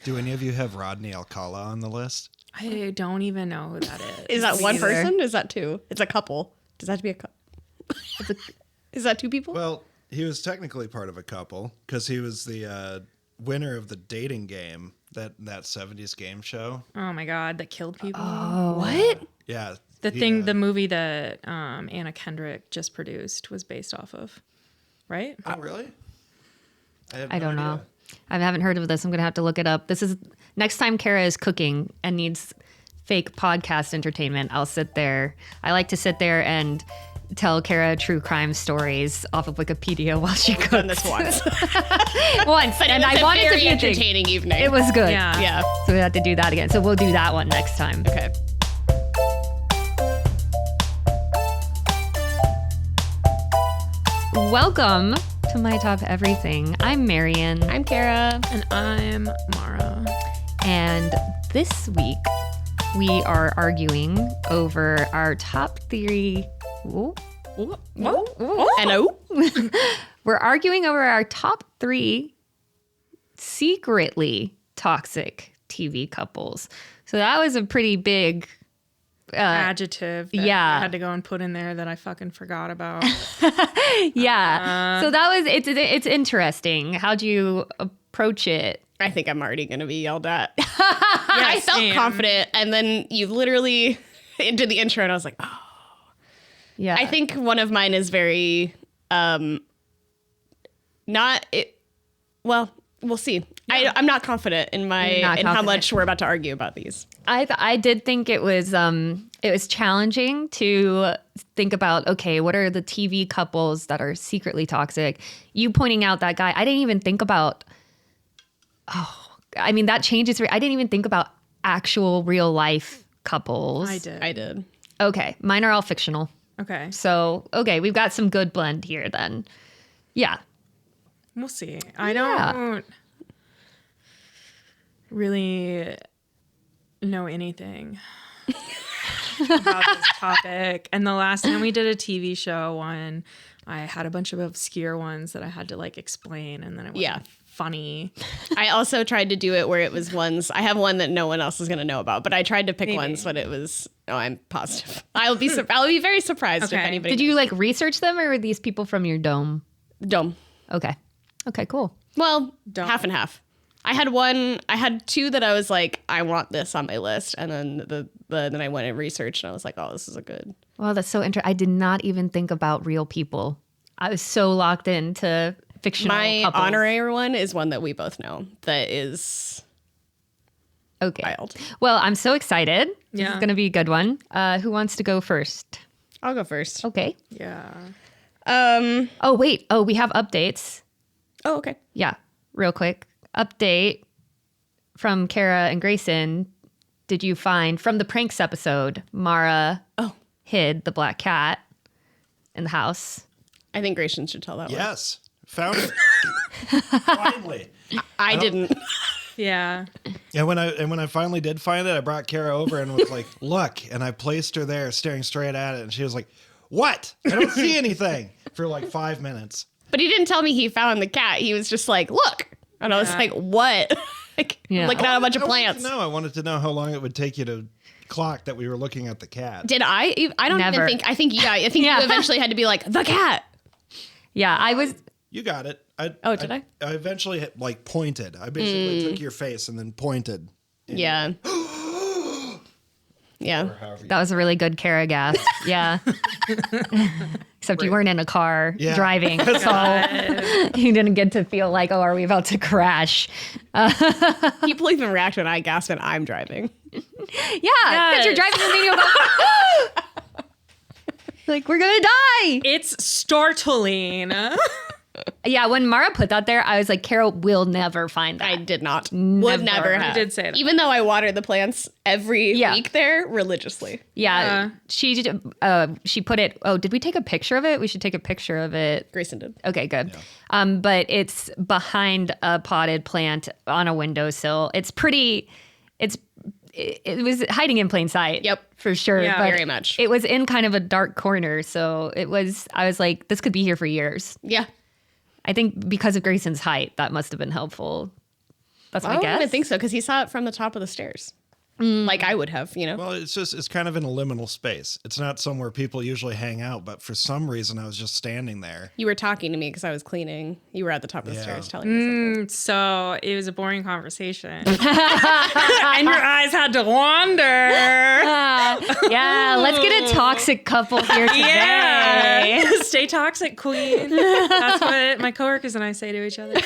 Do any of you have Rodney Alcala on the list? I don't even know who that is. Is that one person? Is that two? It's a couple. Does that have to be a couple? Is that two people? Well, he was technically part of a couple because he was the winner of the dating game, that 70s game show. Oh my God, that killed people. Oh, what? Yeah. The movie that Anna Kendrick just produced was based off of, right? Oh, really? I don't know. I haven't heard of this. I'm going to have to look it up. This is next time Kara is cooking and needs fake podcast entertainment. I'll sit there. I like to sit there and tell Kara true crime stories off of Wikipedia while she cooks. Done this once. Once. But and it was I wanted a very to be entertaining evening. It was good. Yeah. Yeah. So we have to do that again. So we'll do that one next time. Okay. Welcome to My Top Everything. I'm Marian. I'm Kara. And I'm Mara. And this week we are arguing over our top three. Ooh. Ooh. Ooh. Ooh. And oh. We're arguing over our top three secretly toxic TV couples. So that was a pretty big Adjective that yeah. I had to go and put in there that I fucking forgot about. yeah. So that was it's interesting. How'd you approach it? I think I'm already going to be yelled at. I felt same. confident. And then you literally into the intro and I was like, oh. Yeah. I think one of mine is very, not it. Well, we'll see. I'm not confident in how confident. much we're about to argue about these. I did think it was challenging to think about, okay, what are the TV couples that are secretly toxic? You pointing out that guy, I didn't even think about, that changes. I didn't even think about actual real life couples. I did. Okay. Mine are all fictional. Okay. So, okay, we've got some good blend here then. Yeah. We'll see. I don't really know anything about this topic. And the last time we did a TV show one, I had a bunch of obscure ones that I had to explain, and then it wasn't funny. I also tried to do it where it was ones. I have one that no one else is going to know about, but I tried to pick ones, but it was. Oh, I'm positive. I'll be very surprised if anybody. Did you research them, or were these people from your dome? Dome? Okay, cool. Well, Dome. half and half. I had two that I was like, I want this on my list, and then then I went and researched, and I was like, oh, this is a good. Well, that's so interesting. I did not even think about real people. I was so locked into fictional My couples. honorary one is one that we both know that is Okay. wild. Well, I'm so excited. This Yeah. is going to be a good one. Who wants to go first? I'll go first. Okay. Yeah. Oh, wait. Oh, we have updates. Oh, okay. Yeah. Real quick. Update from Kara and Grayson. Did you find from the pranks episode, Mara hid the black cat in the house? I think Grayson should tell that one. Yes. Found it. Finally. I didn't. Yeah. And when I finally did find it, I brought Kara over and was like, look, and I placed her there staring straight at it, and she was like, what? I don't see anything for 5 minutes. But he didn't tell me he found the cat. He was just like, look. And I was like, what? Looking at a bunch of plants. I wanted to know how long it would take you to clock that we were looking at the cat. Did I? I don't Never. even think. I think you eventually had to be like, the cat. Yeah, I was. You got it. Did I? I eventually pointed. I basically took your face and then pointed. Yeah. Yeah. Or however you- That was a really good Kara gas. Yeah. Except you weren't in a car driving. So you didn't get to feel like, are we about to crash? People even react when I gasp and I'm driving. Yeah, because you're driving and then you go, like, we're going to die. It's startling. Yeah, when Mara put that there, I was like, Carol will never find that. I did not. Never. Would never You have. did say that. Even though I water the plants every week there religiously. Yeah, she did. She put it. Oh, did we take a picture of it? We should take a picture of it. Grayson did. Okay, good. But it's behind a potted plant on a windowsill. It's pretty. It was hiding in plain sight. Yep. For sure. Yeah. but Very much. It was in kind of a dark corner, so it was. I was like, this could be here for years. Yeah. I think because of Grayson's height, that must have been helpful. That's I my guess. don't even think so, because he saw it from the top of the stairs. Like I would have, Well, it's kind of in a liminal space. It's not somewhere people usually hang out, but for some reson I was just standing there. You were talking to me because I was cleaning. You were at the top of the Yeah. stairs telling me something. So it was a boring conversation. And your eyes had to wander. Yeah, let's get a toxic couple here today. Yeah. Stay toxic, queen. That's what my coworkers and I say to each other.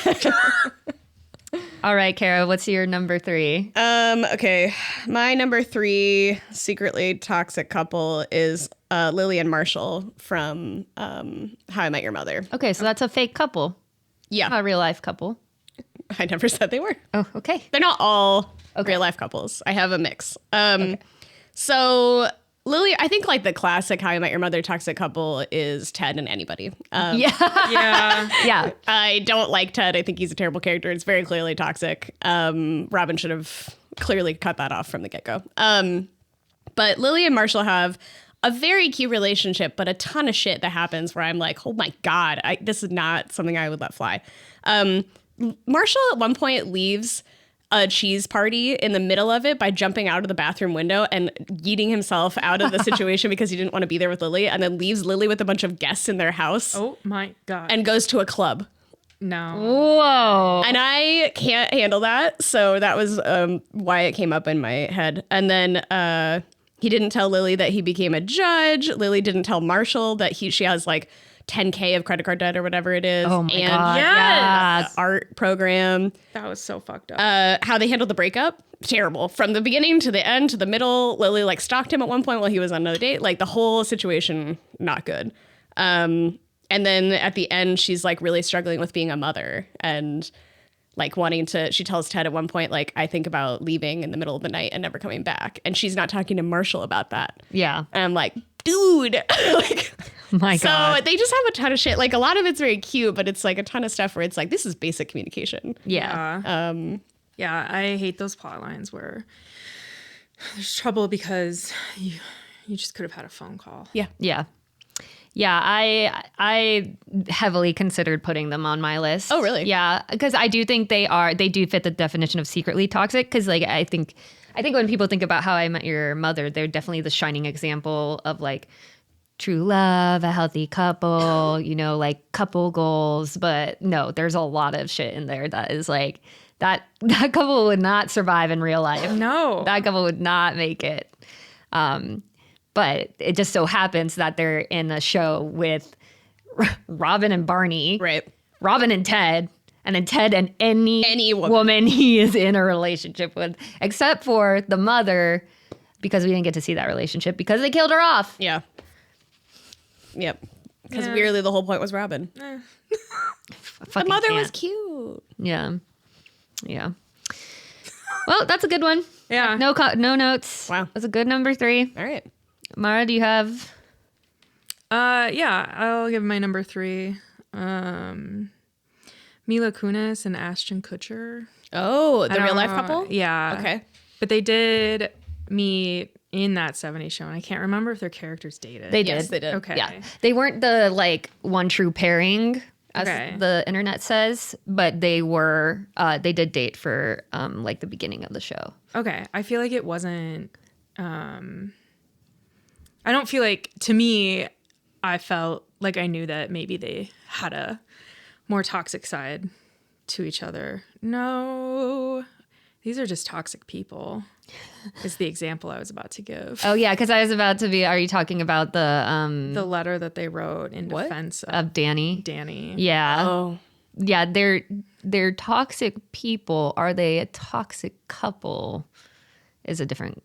All right, Kara, what's your number 3? Okay. My number 3 secretly toxic couple is Lily and Marshall from How I Met Your Mother. Okay, so that's a fake couple, Yeah. not a real life couple. I never said they were. Oh, okay. They're not all real life couples. I have a mix. So Lily, I think like the classic How I Met Your Mother toxic couple is Ted and anybody. Yeah. Yeah. I don't like Ted. I think he's a terrible character. It's very clearly toxic. Robin should have clearly cut that off from the get-go. But Lily and Marshall have a very cute relationship, but a ton of shit that happens where I'm like, oh my God, this is not something I would let fly. Marshall at one point leaves a cheese party in the middle of it by jumping out of the bathroom window and yeeting himself out of the situation because he didn't want to be there with Lily, and then leaves Lily with a bunch of guests in their house Oh my God. and goes to a club. no. Whoa. And I can't handle that. So that was why it came up in my head. And then he didn't tell Lily that he became a judge. Lily didn't tell Marshall that she has like $10K of credit card debt or whatever it is. Oh my and God. Yes. the art program. That was so fucked up. How they handled the breakup, terrible. From the beginning to the end to the middle, Lily like stalked him at one point while he was on another date. Like the whole situation, not good. And then at the end, she's like really struggling with being a mother and like wanting to, she tells Ted at one point, like, I think about leaving in the middle of the night and never coming back. And she's not talking to Marshall about that. Yeah. And I'm like, dude, like, My so God. they just have a ton of shit. Like a lot of it's very cute, but it's like a ton of stuff where it's like, this is basic communication. Yeah. Yeah, I hate those plot lines where there's trouble because you just could have had a phone call. Yeah. Yeah. Yeah, I heavily considered putting them on my list. Oh, really? Yeah, because I do think they do fit the definition of secretly toxic. Because like I think when people think about How I Met Your Mother, they're definitely the shining example of like true love, a healthy couple, like couple goals. But no, there's a lot of shit in there that is like that couple would not survive in real life. No. That couple would not make it. But it just so happens that they're in a show with Robin and Barney, Right. Robin and Ted, and then Ted and any woman. woman he is in a relationship with, except for the mother, because we didn't get to see that relationship because they killed her off. Yeah. Yep. Because Yeah. weirdly, the whole point was Robin. The Fucking mother was can't. cute. Yeah. Yeah. Well, that's a good one. Yeah. No notes. Wow. That's a good number 3. All right. Mara, do you have? Yeah, I'll give my number 3. Mila Kunis and Ashton Kutcher. Oh, the I real don't life know. couple? Yeah. Okay. But they did meet in that 70s show, and I can't remember if their characters dated. They Yes, did. they did. Okay. Yeah. They weren't the like one true pairing as Okay. the internet says, but they were they did date for like the beginning of the show. Okay. I feel like it wasn't I don't feel like, to me, I felt like I knew that maybe they had a more toxic side to each other. No, these are just toxic people, is the example I was about to give. Oh yeah, because I was about to be. Are you talking about the The letter that they wrote in defense of Danny? Danny. Yeah. Oh. Yeah, they're toxic people. Are they a toxic couple? Is a different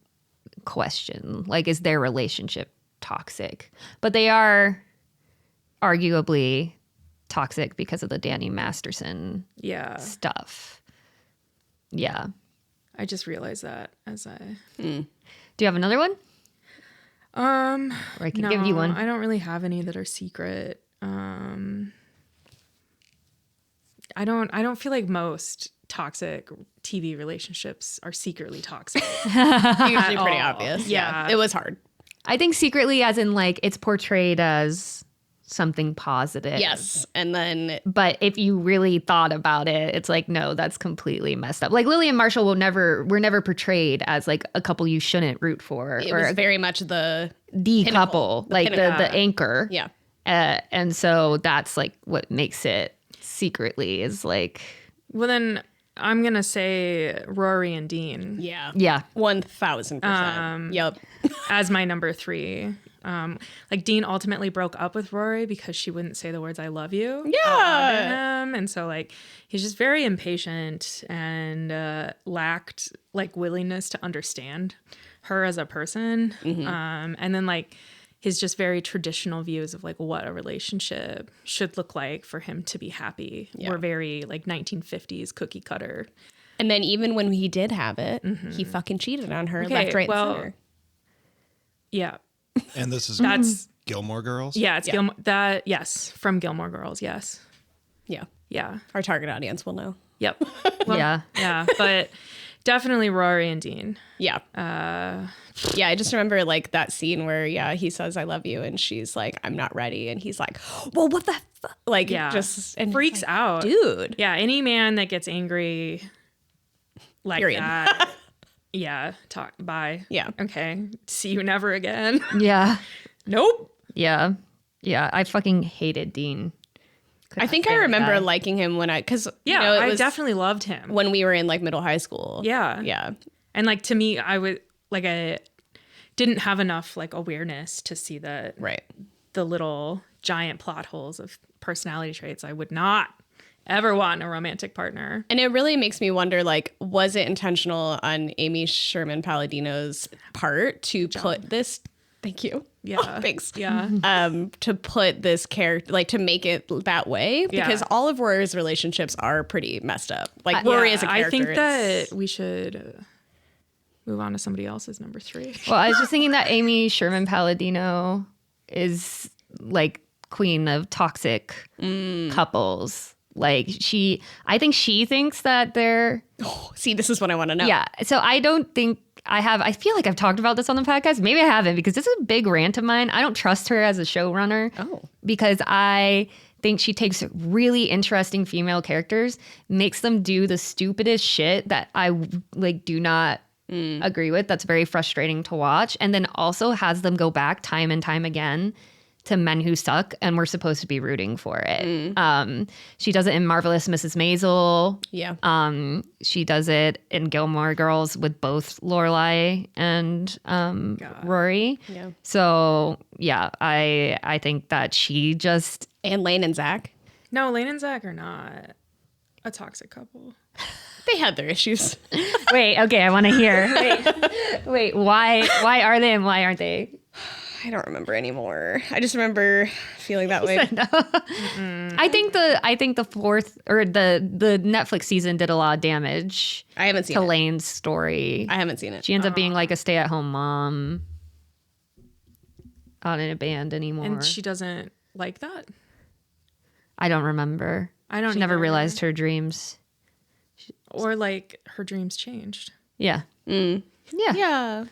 question. Like, is their relationship toxic? But they are arguably toxic because of the Danny Masterson Yeah. stuff. Yeah. I just realized that as I... Do you have another one? Or I can give you one. I don't really have any that are secret. I don't feel like most toxic TV relationships are secretly toxic. Usually pretty all. obvious. Yeah. It was hard. I think secretly as in like it's portrayed as something positive. Yes. And then But if you really thought about it, it's like, no, that's completely messed up. Like Lily and Marshall were never portrayed as like a couple you shouldn't root for, it or was very much the couple, like the anchor. Yeah. And so that's like what makes it secretly is like, Well, then I'm going to say Rory and Dean Yeah. yeah. 1000%. Yep. as my number 3. Like Dean ultimately broke up with Rory because she wouldn't say the words "I love you" Yeah. out loud to him, and so like he's just very impatient and lacked like willingness to understand her as a person. And then like his just very traditional views of like what a relationship should look like for him to be happy were very like 1950s cookie cutter. And then even when he did have it, he fucking cheated on her left, right, and center. Yeah. And this is That's Gilmore Girls? yeah, it's Gilmore yes, from Gilmore Girls, yes. Yeah. Yeah. Our target audience will know. Yep. Well, Yeah. Yeah, but definitely Rory and Dean. Yeah. Yeah, I just remember like that scene where he says I love you and she's like I'm not ready and he's like, "Well, what the fuck?" Like just and freaks like, out. Dude. Yeah, any man that gets angry like Period. that. Bye. Yeah. Okay. See you never again. Yeah. Nope. Yeah. Yeah. I fucking hated Dean. I think I remember liking him when because Yeah, it I was definitely loved him. when we were in like middle high school. Yeah. Yeah. And like to me, I didn't have enough like awareness to see the Right. the little giant plot holes of personality traits I would not ever want in a romantic partner. And it really makes me wonder, like, was it intentional on Amy Sherman Palladino's part to put this? Thank you. Yeah. Oh, thanks. Yeah. To put this character, like, to make it that way, because all of Rory's relationships are pretty messed up. Like, Rory is a character. I think that we should move on to somebody else's number 3. Well, I was just thinking that Amy Sherman Palladino is like queen of toxic couples. Like I think she thinks that they're. See, this is what I want to know. Yeah. So I don't think I feel like I've talked about this on the podcast. Maybe I haven't because this is a big rant of mine. I don't trust her as a showrunner. Because I think she takes really interesting female characters, makes them do the stupidest shit that I like do not agree with. That's very frustrating to watch. And then also has them go back time and time again to men who suck, and we're supposed to be rooting for it. She does it in Marvelous Mrs. Maisel. Yeah. She does it in Gilmore Girls with both Lorelai and Rory. Yeah. So yeah, I think that she just And Lane and Zach. No, Lane and Zach are not a toxic couple. They had their issues. wait. Okay, I want to hear. Wait. Why are they and why aren't they? I don't remember anymore. I just remember feeling that way. I think the fourth or the Netflix season did a lot of damage I haven't seen to it. Lane's story. I haven't seen it. She ends up being like a stay-at-home mom, not in a band anymore. And she doesn't like that. I don't remember. I don't She never either. realized her dreams. Or like her dreams changed. Yeah. Yeah. Yeah.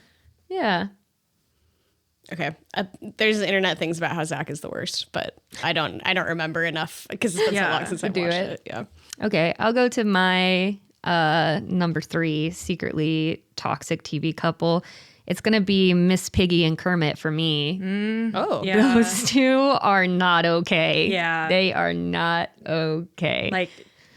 Yeah. Okay. There's internet things about how Zach is the worst, but I don't remember enough because it's been so long since I do watched it. it. Yeah. Okay, I'll go to my number 3 secretly toxic TV couple. It's gonna be Miss Piggy and Kermit for me. Oh. Yeah. Those two are not okay. Yeah. They are not okay. Like,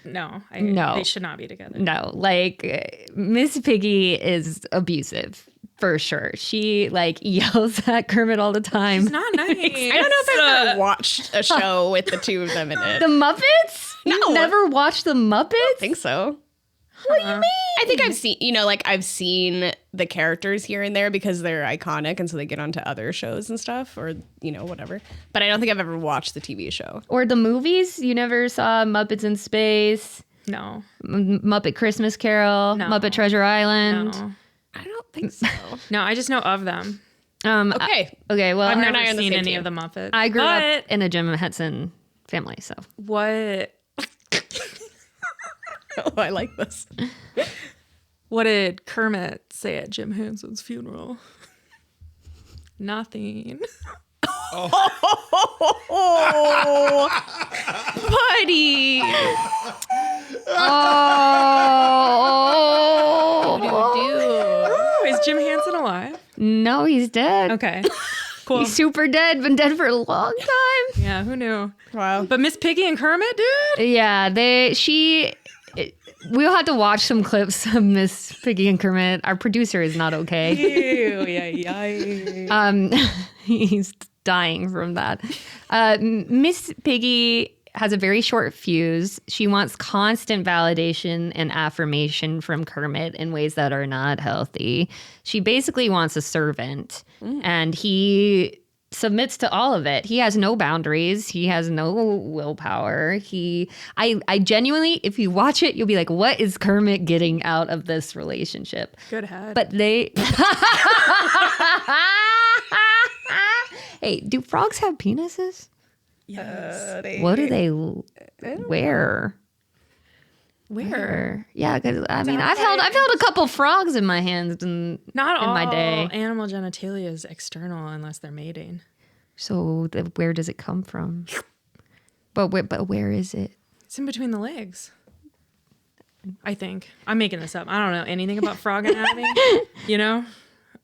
no. No. They should not be together. No, like Miss Piggy is abusive for sure. She like yells at Kermit all the time. It's not nice. I don't know if I've ever watched a show with the two of them in it. The Muppets? No. You never watched the Muppets? I think so. What do you mean? I think I've seen, I've seen the characters here and there because they're iconic and so they get onto other shows and stuff or, whatever. But I don't think I've ever watched the TV show. Or the movies? You never saw Muppets in Space? No. Muppet Christmas Carol? No. Muppet Treasure Island? No. I don't think so. No, I just know of them. Okay. Okay, well, I've and I never are on the seen same any team. of the Muppets. I grew up But in a Jim Henson family, so. What Oh, I like this. What did Kermit say at Jim Henson's funeral? Nothing. Buddy. Oh, is Jim Hansen alive? No, he's dead. Okay. Cool. He's super dead. Been dead for a long time. Yeah, who knew? Wow. But Miss Piggy and Kermit, dude? Yeah, we'll have to watch some clips of Miss Piggy and Kermit. Our producer is not okay. Ew, yeah. He's dying from that. Miss Piggy has a very short fuse. She wants constant validation and affirmation from Kermit in ways that are not healthy. She basically wants a servant, and he submits to all of it. He has no boundaries. He has no willpower. I genuinely, if you watch it, you'll be like, what is Kermit getting out of this relationship? Good head. But hey, do frogs have penises? yes. What do they wear? Where? Yeah, because I mean, I've held a couple frogs in my hands in Not my all day. animal genitalia is external unless they're mating. So where does it come from? But where is it? It's in between the legs. I think. I'm making this up. I don't know anything about frog anatomy. You know?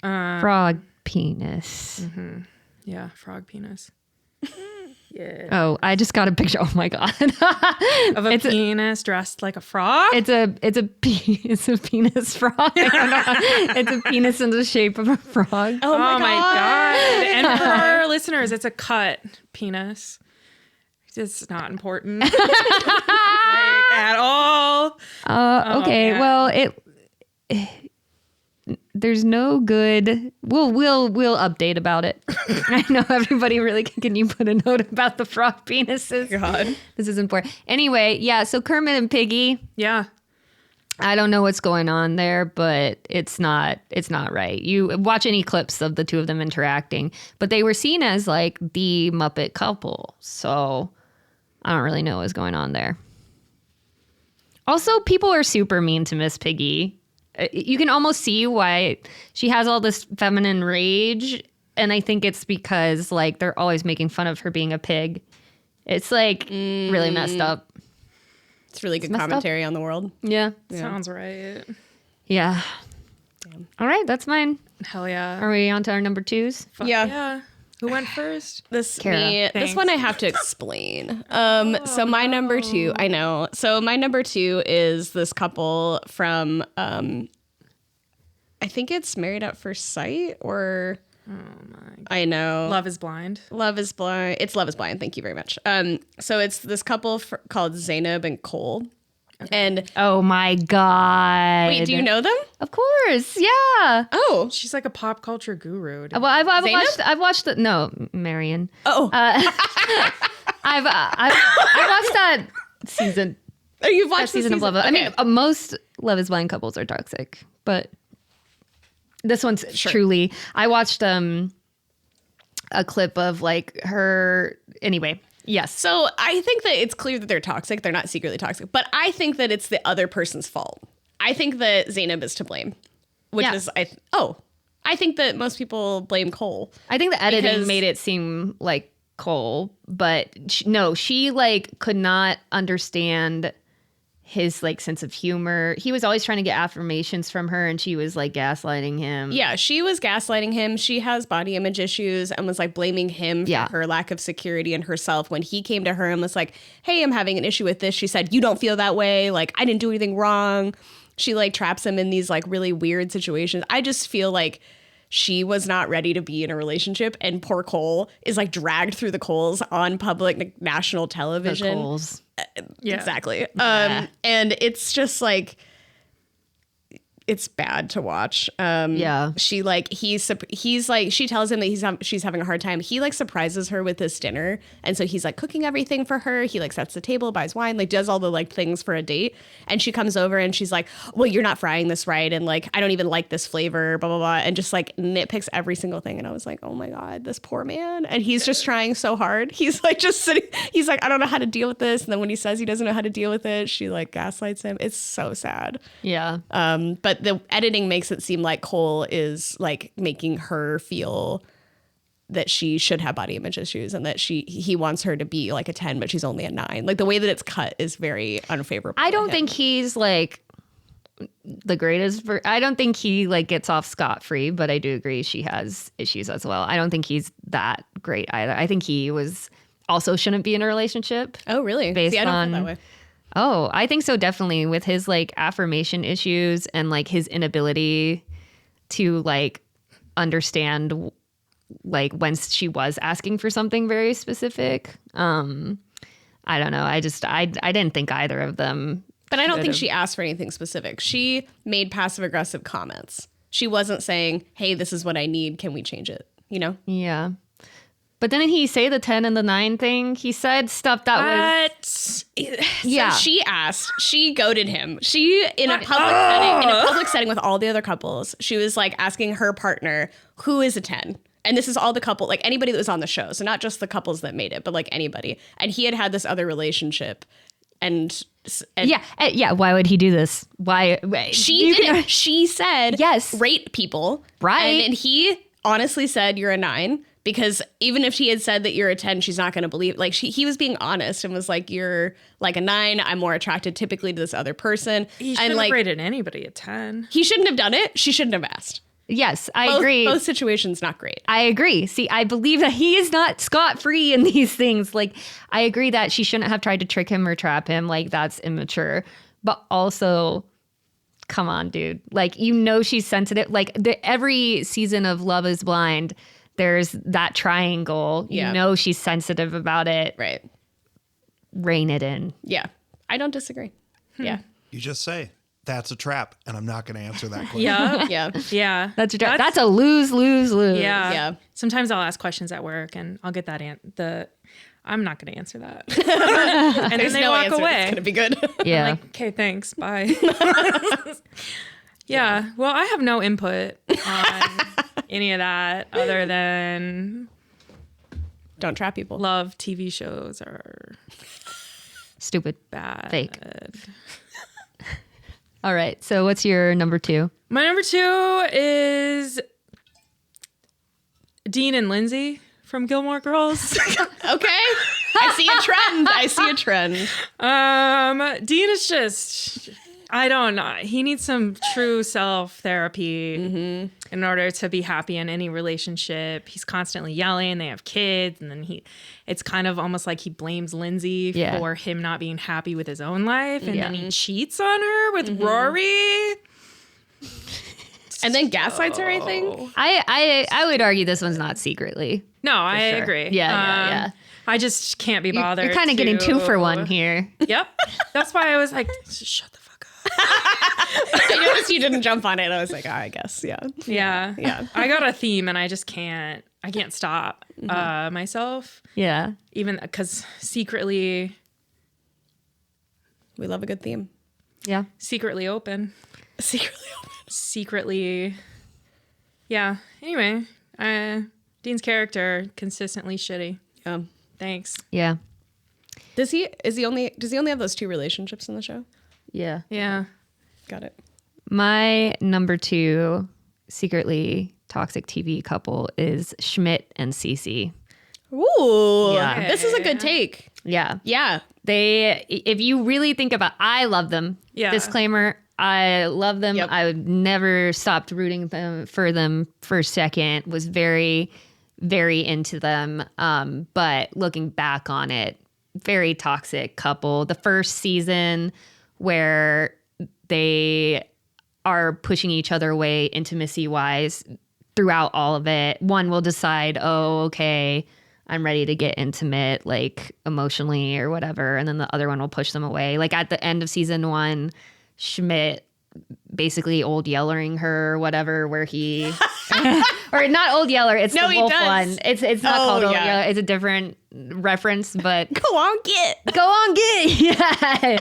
Frog penis. Yeah, frog penis. Yeah. Oh, I just got a picture. Oh my god! Of a penis dressed like a frog? It's a penis frog. I don't know. It's a penis in the shape of a frog. Oh my god. And for our listeners, it's a cut penis. It's not important. Like, at all. Okay. man. Well, there's no good. We'll update about it. I know everybody really can you put a note about the frog penises? God. This is important. Anyway, yeah. So Kermit and Piggy. Yeah. I don't know what's going on there, but it's not right. You watch any clips of the two of them interacting, but they were seen as like the Muppet couple. So I don't really know what's going on there. Also, people are super mean to Miss Piggy. You can almost see why she has all this feminine rage. And I think it's because like they're always making fun of her being a pig. It's like really messed up. It's really good messed commentary on the world. Yeah. Sounds right. Yeah. Damn. All right. That's mine. Hell yeah. Are we on to our number twos? Fuck Yeah. Yeah. Who went first? This Thanks. one I have to explain. So my number two, I know. So my number two is this couple from I think it's Married at First Sight or I know. Love is Blind. Love is Blind. It's Love is Blind. Thank you very much. So it's this couple called Zainab and Cole. And Oh my God. wait, do you know them? Of course. Yeah. Oh. She's like a pop culture guru. Well, I've Zainab? watched Marion. Oh. I've watched that season. Oh, you've That watched the season of Love. I mean, Okay. most Love is Blind couples are toxic, but this one's truly. I watched a clip of like her. Anyway, yes. So I think that it's clear that they're toxic. They're not secretly toxic, but I think that it's the other person's fault. I think that Zainab is to blame, which Yeah. is I think that most people blame Cole. I think the editing Because- made it seem like Cole, but she like could not understand his like sense of humor. He was always trying to get affirmations from her, and she was like gaslighting him. Yeah, she was gaslighting him. She has body image issues and was like blaming him for Yeah. her lack of security in herself. When he came to her and was like, "Hey, I'm having an issue with this," she said, "You don't feel that way. Like, I didn't do anything wrong." She like traps him in these like really weird situations. I just feel like she was not ready to be in a relationship, and poor Cole is like dragged through the coals on public national The television. Coles. Yeah. Exactly. Yeah. And it's just like, it's bad to watch. Yeah. She like, he's like, she tells him that she's having a hard time. He like surprises her with this dinner. And so he's like cooking everything for her. He like sets the table, buys wine, like does all the like things for a date. And she comes over and she's like, well, you're not frying this right. And like, I don't even like this flavor, blah, blah, blah. And just like nitpicks every single thing. And I was like, oh my God, this poor man. And he's just trying so hard. He's like just sitting, he's like, I don't know how to deal with this. And then when he says he doesn't know how to deal with it, she like gaslights him. It's so sad. Yeah. But the editing makes it seem like Cole is like making her feel that she should have body image issues and that he wants her to be like a 10, but she's only a 9. Like the way that it's cut is very unfavorable. I don't think he's like the greatest. I don't think he like gets off scot-free, but I do agree she has issues as well. I don't think he's that great either. I think he also shouldn't be in a relationship. Oh, really? Based See, I don't on feel that way. Oh, I think so, definitely, with his like affirmation issues and like his inability to like understand like when she was asking for something very specific. I don't know. I didn't think either of them. But I don't think she asked for anything specific. She made passive aggressive comments. She wasn't saying, "Hey, this is what I need. Can we change it?" You know? Yeah. But didn't he say the 10 and the 9 thing? He said stuff that was... Yeah. So she asked, she goaded him. She, in a public setting with all the other couples, she was like asking her partner, who is a 10? And this is all the couple, like anybody that was on the show. So not just the couples that made it, but like anybody. And he had this other relationship. And yeah. Why would he do this? Why? She did it. She said, yes, rate people. Right. And he honestly said, you're a 9. Because even if she had said that you're a 10, she's not going to believe. Like he was being honest and was like, "You're like a 9. I'm more attracted typically to this other person." He shouldn't have rated anybody a 10. He shouldn't have done it. She shouldn't have asked. Yes, I agree. Both situations not great. I agree. See, I believe that he is not scot-free in these things. Like, I agree that she shouldn't have tried to trick him or trap him. Like, that's immature. But also, come on, dude. Like, she's sensitive. Like, every season of Love is Blind, there's that triangle. Yeah. She's sensitive about it. Right. Rein it in. Yeah. I don't disagree. Yeah. You just say, that's a trap, and I'm not going to answer that question. Yeah. Yeah. Yeah. That's a lose, lose, lose. Yeah. Yeah. Sometimes I'll ask questions at work and I'll get that I'm not going to answer that. And then they walk away. It's going to be good. Yeah. I'm like, okay, thanks. Bye. Yeah. Well, I have no input on any of that other than Don't trap people. love TV shows are Stupid. bad. Fake. All right. So what's your number 2? My number 2 is Dean and Lindsay from Gilmore Girls. Okay. I see a trend. Dean is just, I don't know. He needs some true self-therapy in order to be happy in any relationship. He's constantly yelling. They have kids. And then it's kind of almost like he blames Lindsay for him not being happy with his own life. And then he cheats on her with Rory. And then gaslights her, I think. I would argue this one's not secretly. No, I agree. Yeah. I just can't be bothered. You're kind of getting 2 for 1 here. Yep. That's why I was like, shut the fuck up. I noticed you didn't jump on it. I was like, I guess. Yeah. Yeah. I got a theme and I can't stop myself. Yeah. Even because secretly We love a good theme. Yeah. secretly open. Yeah. Anyway, Dean's character consistently shitty. Thanks. Yeah. Does he only have those 2 relationships in the show? Yeah. Yeah. Got it. My number 2 secretly toxic TV couple is Schmidt and Cece. Ooh. Yeah. This is a good take. Yeah. Yeah. If you really think about, I love them. Yeah. Disclaimer, I love them. Yep. I would never stopped rooting for a second. Was very, very into them. But looking back on it, very toxic couple. The first season where they are pushing each other away intimacy wise throughout all of it. One will decide, oh, okay, I'm ready to get intimate, like emotionally or whatever. And then the other one will push them away. Like at the end of season 1, Schmidt basically old yellering her or whatever, where he, or not old yeller, it's the wolf one. It's not called old yeller. It's a different reference, but Go on, get. Yeah.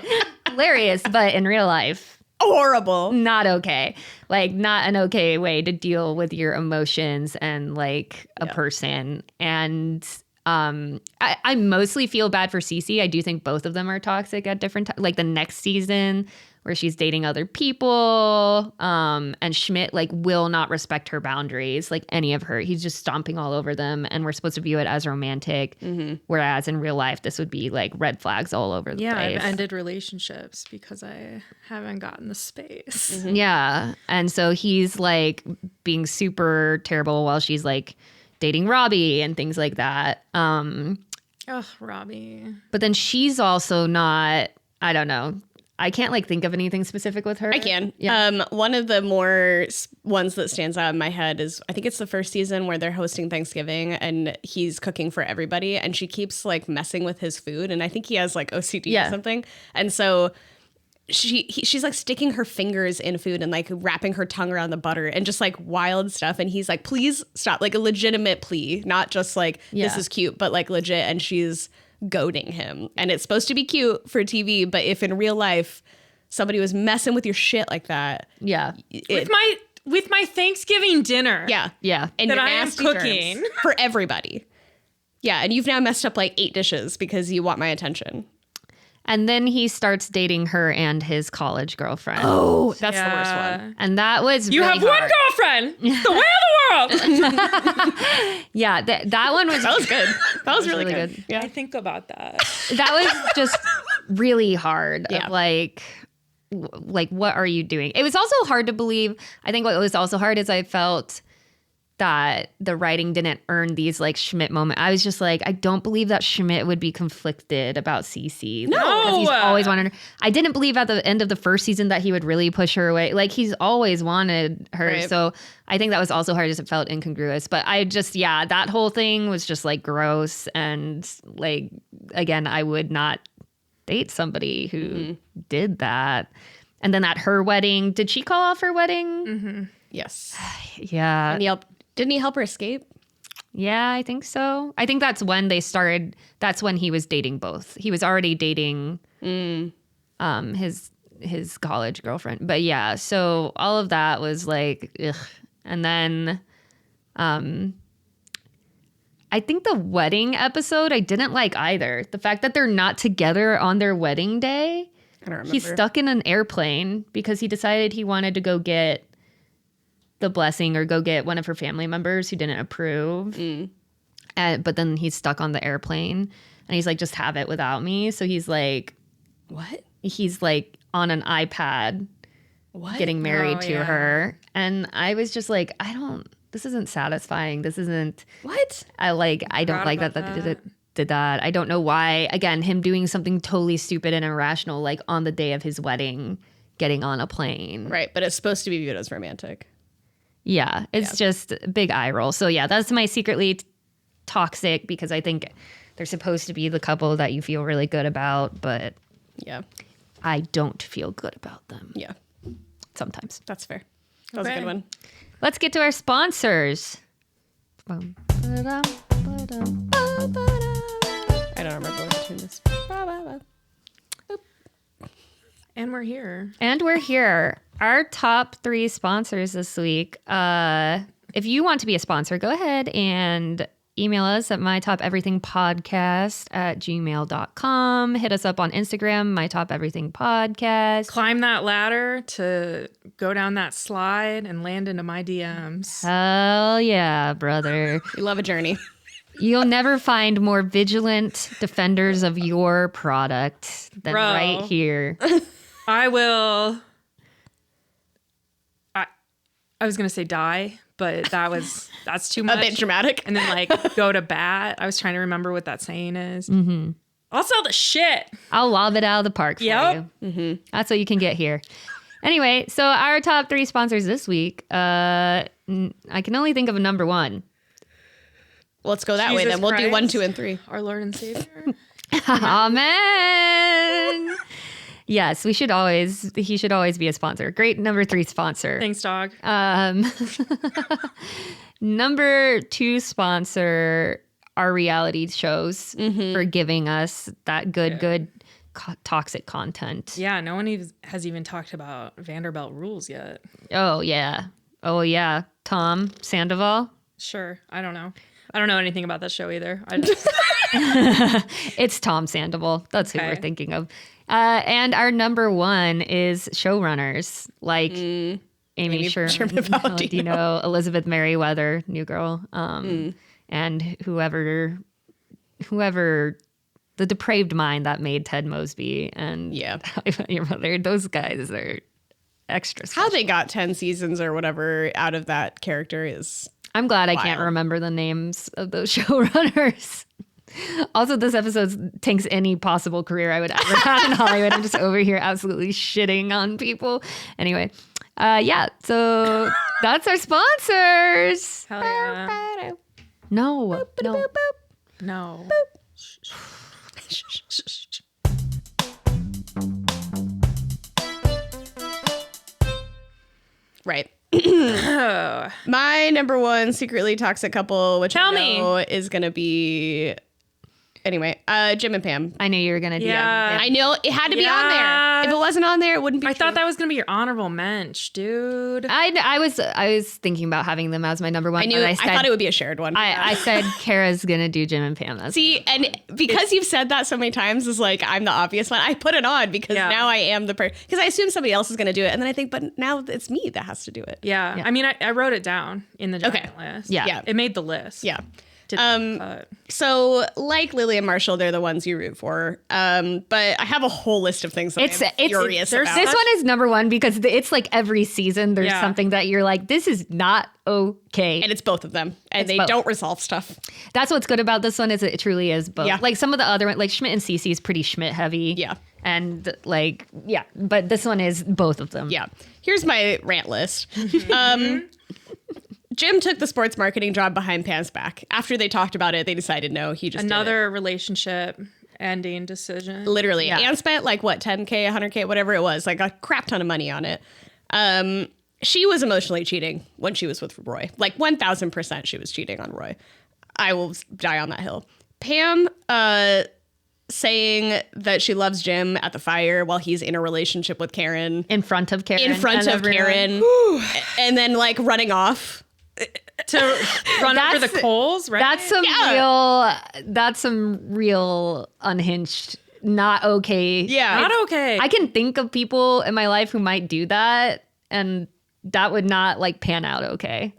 Hilarious, but in real life, Horrible. not okay. Like not an okay way to deal with your emotions and like a person. And I mostly feel bad for Cece. I do think both of them are toxic at different times. Like the next season where she's dating other people. And Schmidt like will not respect her boundaries, like any of her. He's just stomping all over them, and we're supposed to view it as romantic. Whereas in real life, this would be like red flags all over the place. I've ended relationships because I haven't gotten the space. Yeah. And so he's like being super terrible while she's like dating Robbie and things like that. Ugh, Robbie. But then she's also not, I don't know. I can't like think of anything specific with her. I can. Yeah. One of the more ones that stands out in my head is I think it's the first season where they're hosting Thanksgiving and he's cooking for everybody and she keeps like messing with his food and I think he has like OCD or something. And so she's like sticking her fingers in food and like wrapping her tongue around the butter and just like wild stuff. And he's like, please stop, like a legitimate plea, not just like this is cute, but like legit. And she's goading him. And it's supposed to be cute for TV, but if in real life somebody was messing with your shit like that, with my Thanksgiving dinner, and that your I am nasty cooking terms for everybody, and you've now messed up like 8 dishes because you want my attention. And then he starts dating her and his college girlfriend. Oh, that's the worst one. And that was You really have one hard. girlfriend, the way of the world. Yeah, that one was... That was good. That was really good. Yeah. I think about that. That was just really hard. Yeah. Of like, what are you doing? It was also hard to believe. I think what was also hard is I felt that the writing didn't earn these like Schmidt moments. I was just like, I don't believe that Schmidt would be conflicted about Cece. No. Because he's always wanted her. I didn't believe at the end of the first season that he would really push her away. Like he's always wanted her. Right. So I think that was also hard as it felt incongruous. But I just, that whole thing was just like gross. And like, again, I would not date somebody who did that. And then at her wedding, did she call off her wedding? Yes. Yeah. And didn't he help her escape? Yeah, I think so. I think that's when they started. That's when he was dating both. He was already dating his college girlfriend. But yeah, so all of that was like, ugh. And then I think the wedding episode I didn't like either. The fact that they're not together on their wedding day. I don't remember. He's stuck in an airplane because he decided he wanted to go get the blessing or go get one of her family members who didn't approve. But then he's stuck on the airplane and he's like, just have it without me. So he's like, What? he's like on an iPad getting married to her. And I was just like, this isn't satisfying. This isn't What? I don't like that did that. I don't know why. Again, him doing something totally stupid and irrational, like on the day of his wedding, getting on a plane. Right, but it's supposed to be viewed as romantic. Yeah, it's just a big eye roll. So yeah, that's my secretly toxic, because I think they're supposed to be the couple that you feel really good about, but Yeah. I don't feel good about them Yeah. sometimes. That's fair. That was a Okay. good one. Let's get to our sponsors. Bum, ba-dum, ba-dum, ba-ba-dum. I don't remember what the tune is. And we're here. And we're here. Our top 3 sponsors this week. If you want to be a sponsor, go ahead and email us at mytopeverythingpodcast@gmail.com. Hit us up on Instagram, mytopeverythingpodcast. Climb that ladder to go down that slide and land into my DMs. Hell yeah, brother. We love a journey. You'll never find more vigilant defenders of your product than Bro. right here. I will. I was gonna say die, but that's too much. A bit dramatic. And then like go to bat. I was trying to remember what that saying is. Mm-hmm. I'll sell the shit. I'll lob it out of the park for Yep. you. Mm-hmm. That's what you can get here. Anyway, so our top 3 sponsors this week. I can only think of a number 1. Well, let's go that way Jesus then. We'll do Christ. 1, 2, and 3. Our Lord and Savior. Amen. Yes, he should always be a sponsor. Great number 3 sponsor. Thanks, dog. Number 2 sponsor, our reality shows for giving us that good toxic content. Yeah, no one has even talked about Vanderbilt rules yet. Oh yeah. Tom Sandoval. Sure. I don't know anything about that show either. I just, It's Tom Sandoval. That's who Okay. we're thinking of. And our number one is showrunners, like Amy Sherman Palladino, Elizabeth Merriweather, New Girl, and whoever the depraved mind that made Ted Mosby and How I Met Your Mother. Those guys are extra special. How they got 10 seasons or whatever out of that character is I'm glad wild. I can't remember the names of those showrunners. Also, this episode tanks any possible career I would ever have in Hollywood. I'm just over here absolutely shitting on people. Anyway, so that's our sponsors. Hell yeah. No. No. Right. My number one secretly toxic couple, which I know is going to be... Anyway, Jim and Pam. I knew you were going to do that. I know. It had to be on there. If it wasn't on there, it wouldn't be I true. thought that was going to be your honorable mensch, dude. I was thinking about having them as my number one. I thought it would be a shared one. I said Kara's going to do Jim and Pam. See, and because you've said that so many times, is like, I'm the obvious one. I put it on because now I am the person. Because I assume somebody else is going to do it. And then I think, but now it's me that has to do it. Yeah. I mean, I wrote it down in the giant list. Yeah. It made the list. Yeah. So like Lily and Marshall, they're the ones you root for. But I have a whole list of things that I'm furious about. This one is number one because it's like every season there's something that you're like, this is not okay. And it's both of them. And they don't resolve stuff. That's what's good about this one is it truly is both. Yeah. Like some of the other ones, like Schmidt and Cece is pretty Schmidt heavy. Yeah. And but this one is both of them. Yeah. Here's my rant list. Jim took the sports marketing job behind Pam's back. After they talked about it, they decided no, he just another relationship ending decision. Literally. And spent like what, 10K, 100K, whatever it was, like a crap ton of money on it. She was emotionally cheating when she was with Roy. Like 1000% she was cheating on Roy. I will die on that hill. Pam saying that she loves Jim at the fire while he's in a relationship with Karen. In front of Karen. And then like running off. To run over the coals, right? That's some real unhinged, not okay. Yeah. Not okay. I can think of people in my life who might do that, and that would not like pan out okay.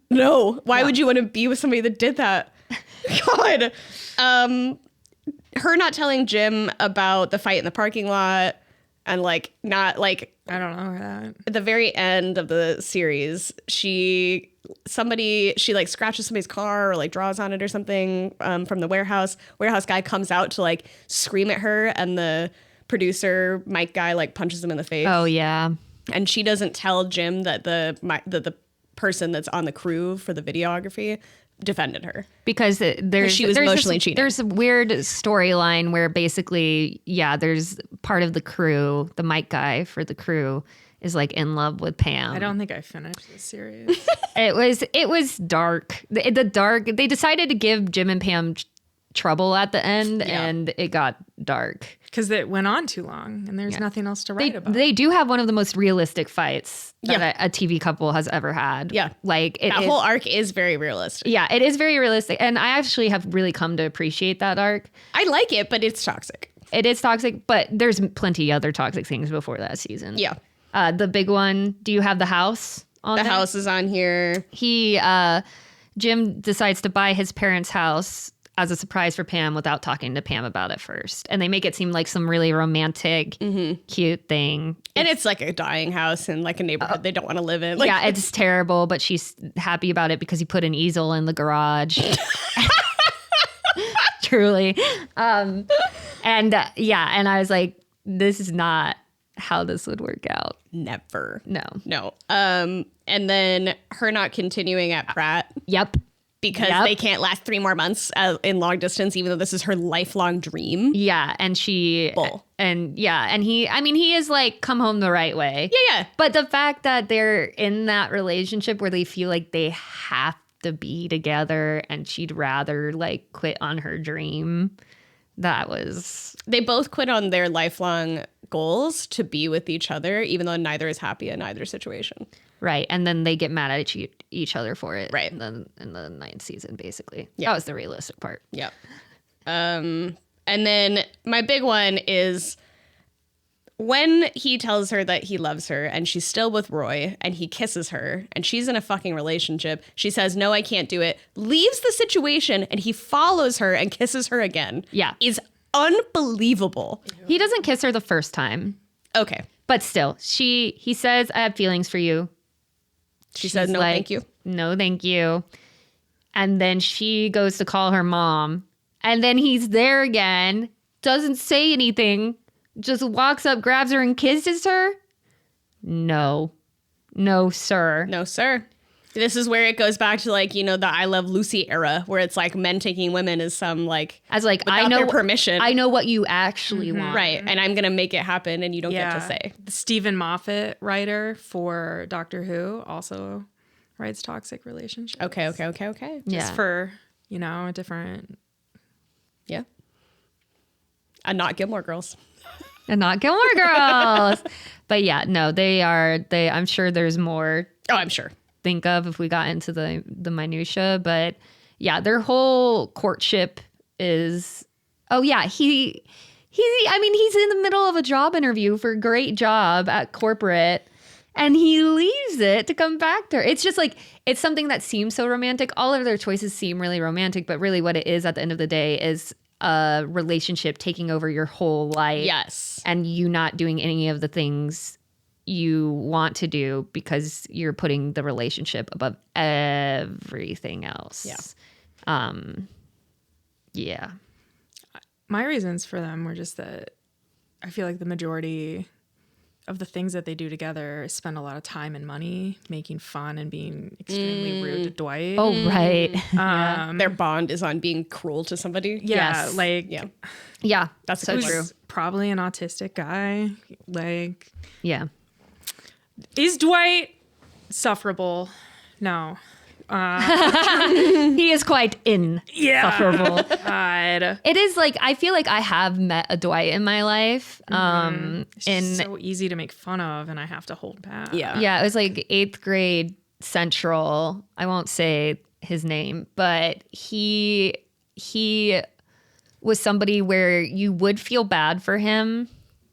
No. Why would you want to be with somebody that did that? God. Her not telling Jim about the fight in the parking lot and like not like I don't know that. At the very end of the series, she like scratches somebody's car or like draws on it or something from the warehouse. Warehouse guy comes out to like scream at her, and the producer Mike guy like punches him in the face. Oh yeah. And she doesn't tell Jim that the person that's on the crew for the videography defended her because she was emotionally cheating. There's a weird storyline where basically, there's part of the crew, the Mike guy for the crew is like in love with Pam. I don't think I finished this series. It was dark. They decided to give Jim and Pam trouble at the end, and it got dark because it went on too long, and there's nothing else to write about. They do have one of the most realistic fights that a TV couple has ever had. Yeah, like that whole arc is very realistic. Yeah, it is very realistic, and I actually have really come to appreciate that arc. I like it, but it's toxic. It is toxic, but there's plenty other toxic things before that season. Yeah. The big one, do you have the house on there? The house is on here. Jim decides to buy his parents' house as a surprise for Pam without talking to Pam about it first. And they make it seem like some really romantic, cute thing. And it's like a dying house in like a neighborhood they don't want to live in. Like, yeah, it's terrible, but she's happy about it because he put an easel in the garage. Truly. And I was like, this is not how this would work out. Never. No. And then her not continuing at Pratt. Yep. Because they can't last 3 more months in long distance, even though this is her lifelong dream. Yeah, and he, he is like come home the right way. Yeah. But the fact that they're in that relationship where they feel like they have to be together, and she'd rather like quit on her dream. They both quit on their lifelong goals to be with each other, even though neither is happy in either situation. Right. And then they get mad at each other for it. Right. In the 9th season, basically. Yeah. That was the realistic part. Yeah. And then my big one is when he tells her that he loves her and she's still with Roy and he kisses her and she's in a fucking relationship, she says, no, I can't do it, leaves the situation, and he follows her and kisses her again. Yeah. Is unbelievable. He doesn't kiss her the first time, Okay. but still, he says, I have feelings for you. She says, no, like, thank you. No, thank you. And then she goes to call her mom. And then he's there again, doesn't say anything, just walks up, grabs her, and kisses her. No. No, sir. No, sir. This is where it goes back to like, you know, the I Love Lucy era, where it's like men taking women as some like, As like, without I know their permission. I know what you actually want. Right. And I'm going to make it happen and you don't get to say. The Stephen Moffat writer for Doctor Who also writes toxic relationships. Okay. Just for, you know, a different. Yeah. And not Gilmore Girls. And not Gilmore Girls. But yeah, no, I'm sure there's more Oh, I'm sure. think of if we got into the minutia, but yeah, their whole courtship is, oh yeah, he's in the middle of a job interview for a great job at corporate, and he leaves it to come back to her. It's just like, it's something that seems so romantic. All of their choices seem really romantic, but really what it is at the end of the day is a relationship taking over your whole life. Yes. And you not doing any of the things you want to do because you're putting the relationship above everything else. Yeah. Yeah. My reasons for them were just that I feel like the majority of the things that they do together spend a lot of time and money making fun and being extremely rude to Dwight. Oh, right. Their bond is on being cruel to somebody. yeah, yes. like Yeah. Yeah. That's so good. true. who's probably an autistic guy. Like, Yeah. is Dwight sufferable? No. He is quite insufferable. God. It is like, I feel like I have met a Dwight in my life. It's just so easy to make fun of, and I have to hold back. Yeah. Yeah, it was like 8th grade Central. I won't say his name, but he was somebody where you would feel bad for him.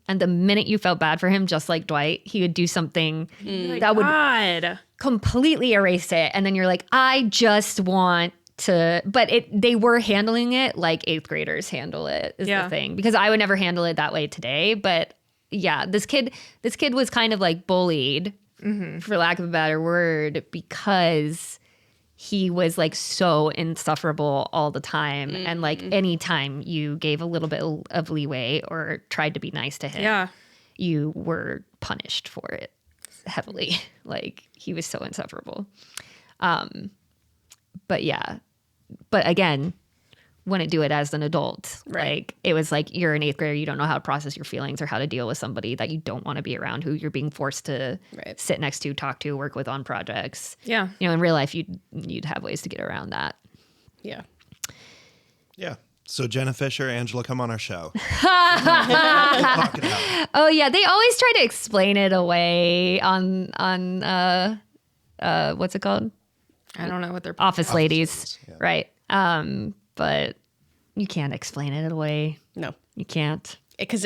And the minute you felt bad for him, just like Dwight, he would do something that would God. completely erase it. And then you're like, I just want to, but they were handling it like 8th graders handle it is the thing, because I would never handle it that way today. But yeah, this kid was kind of like bullied, for lack of a better word, because he was like so insufferable all the time. And like anytime you gave a little bit of leeway or tried to be nice to him, you were punished for it heavily. Like, he was so insufferable. But yeah, but again, wouldn't do it as an adult. Right. Like, it was like, you're an 8th grader, you don't know how to process your feelings or how to deal with somebody that you don't want to be around, who you're being forced to sit next to, talk to, work with on projects. Yeah. You know, in real life, you'd have ways to get around that. Yeah. Yeah. So Jenna Fisher, Angela, come on our show. We'll talk it out. Oh yeah, they always try to explain it away on what's it called? I don't know what they're Office Ladies, yeah. right? But you can't explain it away. No. You can't. Because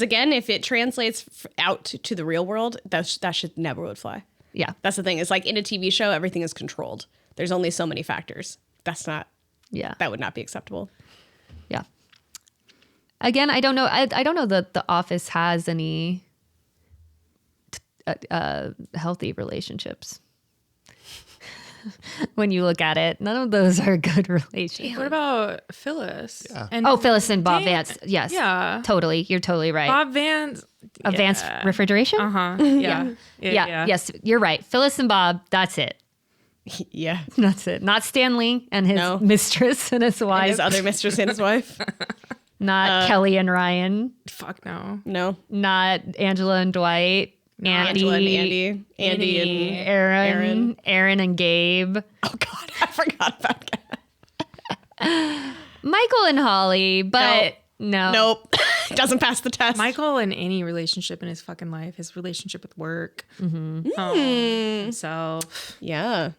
again, if it translates out to the real world, that should never would fly. Yeah, That's the thing. It's like in a TV show, everything is controlled. There's only so many factors. That would not be acceptable. yeah. Again, I don't know. I don't know that The Office has any healthy relationships. When you look at it, none of those are good relationships. What about Phyllis? Yeah. And Phyllis and Bob Dan- Vance. Yes. Yeah. Totally. You're totally right. Bob Vance. Advanced refrigeration? Uh-huh. Yeah. Yeah. Yes, you're right. Phyllis and Bob, that's it. Yeah. That's it. Not Stanley and his No. mistress and his wife. His other mistress and his wife. Not Kelly and Ryan. Fuck no. No. Not Angela and Dwight. Andy, Angela and Andy. Andy and Aaron and Gabe. Oh God, I forgot about that. Michael and Holly, but no. Nope. Doesn't pass the test. Michael in any relationship in his fucking life, his relationship with work, himself. Yeah.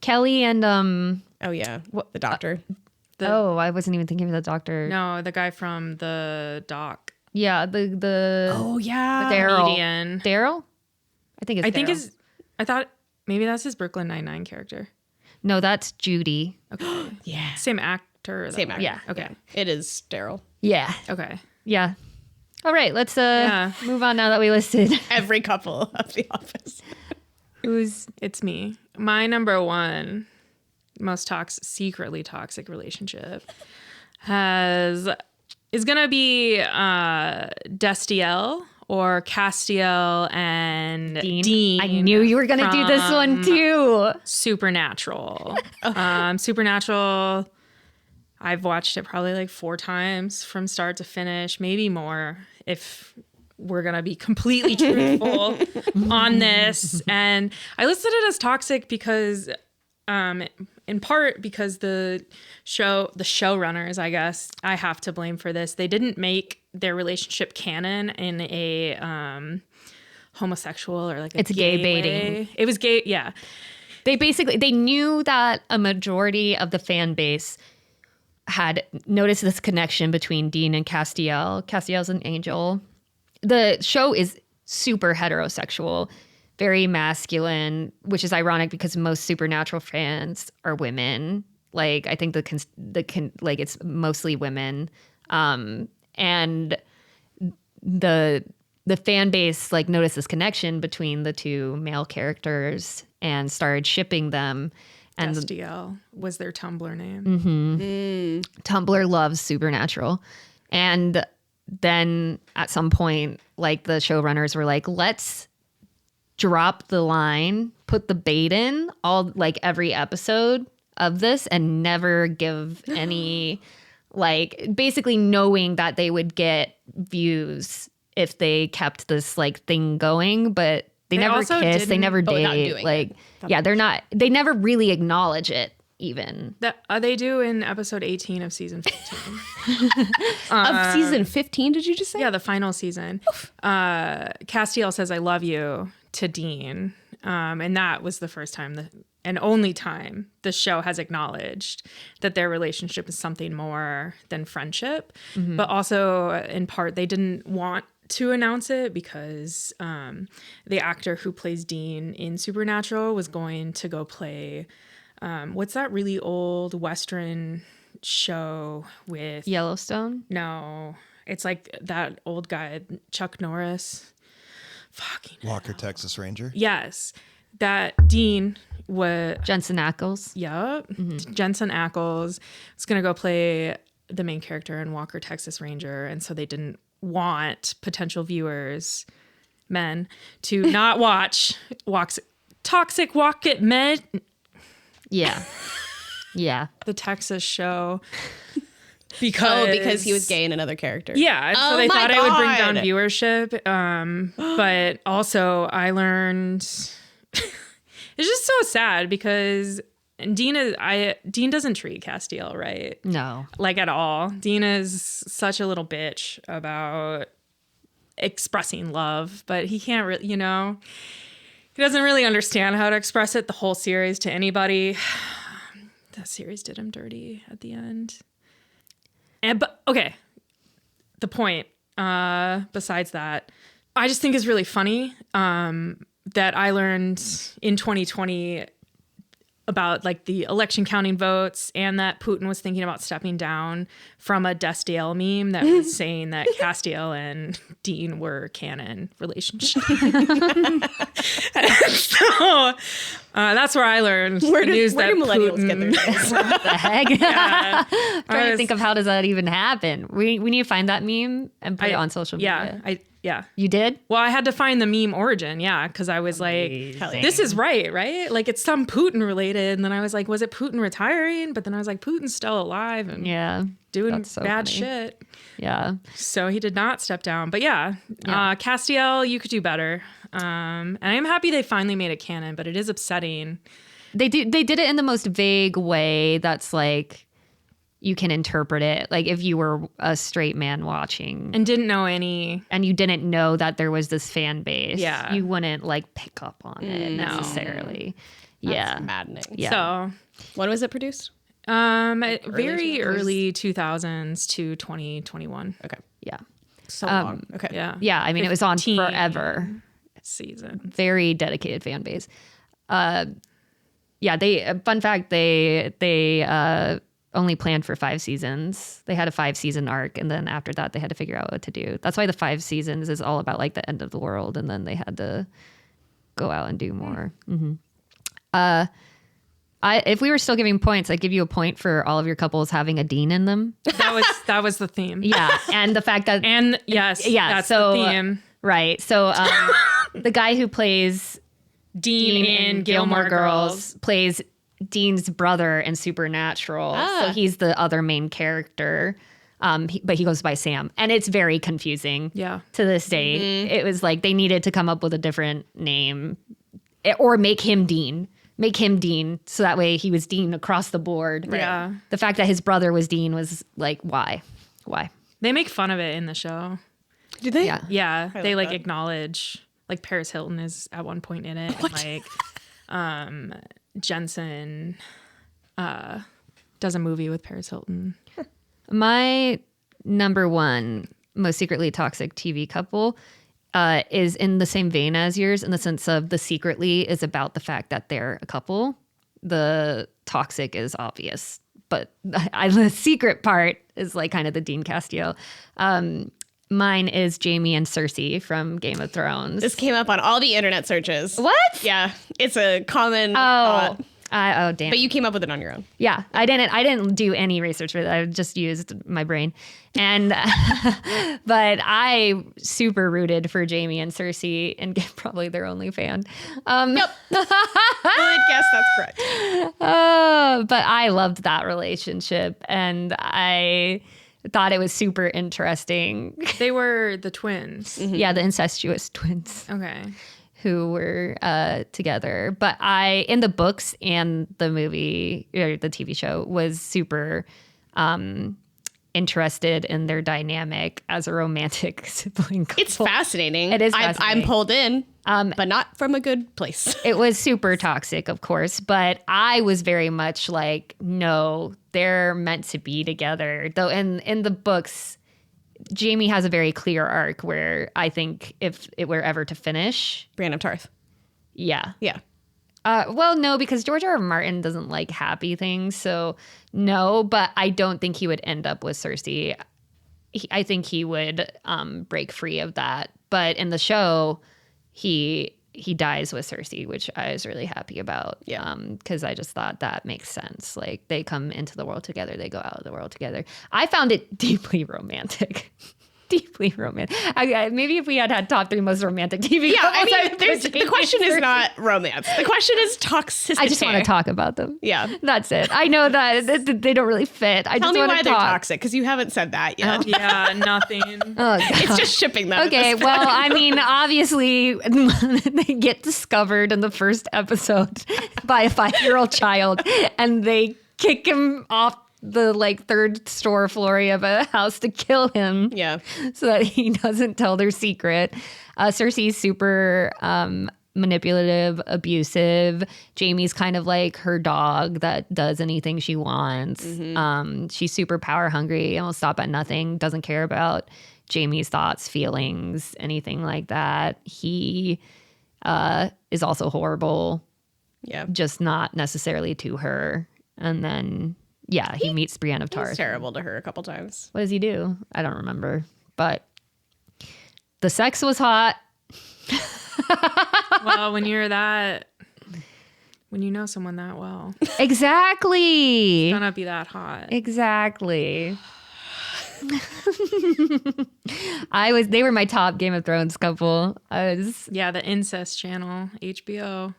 Kelly and Oh yeah. The doctor. I wasn't even thinking of the doctor. No, the guy from the doc. Yeah, the Oh yeah. Comedian. Daryl. I think it's. I think Daryl. I thought maybe that's his Brooklyn Nine-Nine character. No, that's Judy. Okay. Yeah. Same actor. Same actor. Yeah. Okay. Yeah. It is Daryl. Yeah, Okay. yeah. All right, let's Yeah. move on now that we listed. Every couple of The Office. It's me. My number one most secretly toxic relationship is gonna be Destiel or Castiel and Dean. I knew you were gonna do this one too. Supernatural. Supernatural. I've watched it probably like 4 times from start to finish, maybe more if we're going to be completely truthful on this. And I listed it as toxic because, in part because the showrunners, I guess, I have to blame for this. They didn't make their relationship canon in a homosexual or like a It's gay gay baiting. way. It was gay, yeah. They knew that a majority of the fan base had noticed this connection between Dean and Castiel. Castiel's an angel. The show is super heterosexual, very masculine, which is ironic because most Supernatural fans are women. Like I think like it's mostly women, and the fan base like noticed this connection between the two male characters and started shipping them. And Destiel was their Tumblr name. Tumblr loves Supernatural. And then at some point, like the showrunners were like, let's drop the line, put the bait in all like every episode of this and never give any like basically knowing that they would get views if they kept this like thing going, but they never also kiss, they didn't- never without date. doing Like they never really acknowledge it even. That they do in episode 18 of season 15. Of season 15, did you just say? Yeah, the final season. Castiel says "I love you" to Dean, and that was the first time and only time the show has acknowledged that their relationship is something more than friendship. But also, in part, they didn't want to announce it because the actor who plays Dean in Supernatural was going to go play what's that really old Western show with Yellowstone? No, it's like that old guy, Chuck Norris. Fucking Walker, Texas Ranger. yes, that Dean was. Jensen Ackles. Yup, Jensen Ackles was gonna go play the main character in Walker, Texas Ranger, and so they didn't want potential viewers, men, to not watch Toxic Walk It Men, Yeah. Yeah. the Texas show. Because he was gay in another character. Yeah, and so Oh they my thought it would bring down God. viewership. But also I learned it's just so sad because Dean doesn't treat Castiel right. No. Like at all. Dean is such a little bitch about expressing love, but he can't really, he doesn't really understand how to express it the whole series to anybody. That series did him dirty at the end. But okay, the point, besides that, I just think is really funny that I learned in 2020 about like the election counting votes and that Putin was thinking about stepping down from a Destiel meme that was saying that Castiel and Dean were canon relationship. So that's where I learned Where the do news that millennials get their Putin. news? What the heck? Yeah. Trying to think of how does that even happen. We need to find that meme and put it on social media. Yeah. You did? Well, I had to find the meme origin, because I was like, this is right? Like it's some Putin related. And then I was like, was it Putin retiring? But then I was like, Putin's still alive and Yeah. doing That's so bad funny. shit. Yeah. So he did not step down. But Castiel, you could do better. And I'm happy they finally made it canon, but it is upsetting. They did it in the most vague way that's like you can interpret it. Like if you were a straight man watching And didn't know any. and you didn't know that there was this fan base, Yeah. you wouldn't like pick up on it necessarily. That's maddening. Yeah. So When was it produced? very early 2000s to 2021. Okay. Yeah. So long. Okay. Yeah. Yeah, I mean, it was on 15 forever. seasons. Very dedicated fan base. Fun fact, they only planned for 5 seasons. They had a 5-season arc, and then after that they had to figure out what to do. That's why the 5 seasons is all about like the end of the world, and then they had to go out and do more. If we were still giving points, I'd give you a point for all of your couples having a Dean in them. That was the theme. Yeah, and the fact that That's so, the theme. Right. So the guy who plays Dean in Gilmore Girls. plays Dean's brother in Supernatural. So he's the other main character. But he goes by Sam. And it's very confusing Yeah. to this day. It was like they needed to come up with a different name or make him Dean. Make him Dean so that way he was Dean across the board. Yeah. The fact that his brother was Dean was like, why? Why? They make fun of it in the show. Do they? Yeah. Yeah. They like like that. acknowledge like Paris Hilton is at one point in it. And, like Jensen does a movie with Paris Hilton. My number one most secretly toxic TV couple is in the same vein as yours in the sense of the secretly is about the fact that they're a couple. The toxic is obvious, but the secret part is like kind of the Dean Castillo. Mine is Jamie and Cersei from Game of Thrones. This came up on all the internet searches. What? Yeah, it's a common Oh, thought. oh damn. But you came up with it on your own. Yeah, I didn't do any research for that. I just used my brain. And but I super rooted for Jamie and Cersei and probably their only fan. Yep. Good guess. That's correct. But I loved that relationship and I thought it was super interesting. They were the twins. Yeah, the incestuous twins Okay. who were together. But I, in the books and the movie, or the TV show, was super interested in their dynamic as a romantic sibling couple. It's fascinating. It is I'm fascinating. pulled in, but not from a good place. It was super toxic, of course, but I was very much like, no, they're meant to be together. Though in the books, Jamie has a very clear arc where I think if it were ever to finish, Brienne of Tarth. yeah. Yeah. Well, no, because George R. R. Martin doesn't like happy things, so no. But I don't think he would end up with Cersei. I think he would break free of that. But in the show, he dies with Cersei, which I was really happy about. Yeah. Because I just thought that makes sense. Like they come into the world together, they go out of the world together. I found it deeply romantic. Deeply romantic. Maybe if we had top 3 most romantic TV Yeah, I couples, mean, the question is not romance. The question is toxicity. I just want to talk about them. Yeah. That's it. I know that they don't really fit. I Tell just me want why to they're talk. toxic, because you haven't said that yet. Yeah, nothing. Oh, God. It's just shipping them. at Okay, this well, point. I mean, obviously, they get discovered in the first episode by a 5-year-old child, and they kick him off the like 3rd story of a house to kill him. Yeah. So that he doesn't tell their secret. Cersei's super manipulative, abusive. Jamie's kind of like her dog that does anything she wants. She's super power hungry and will stop at nothing, doesn't care about Jamie's thoughts, feelings, anything like that. He is also horrible, Yeah. just not necessarily to her. And then, yeah, he meets Brienne of He was Tarth. terrible to her a couple times. What does he do? I don't remember. But the sex was hot. Well, when you know someone that well, Exactly. it's gonna be that hot. Exactly. They were my top Game of Thrones couple. Yeah, the incest channel, HBO.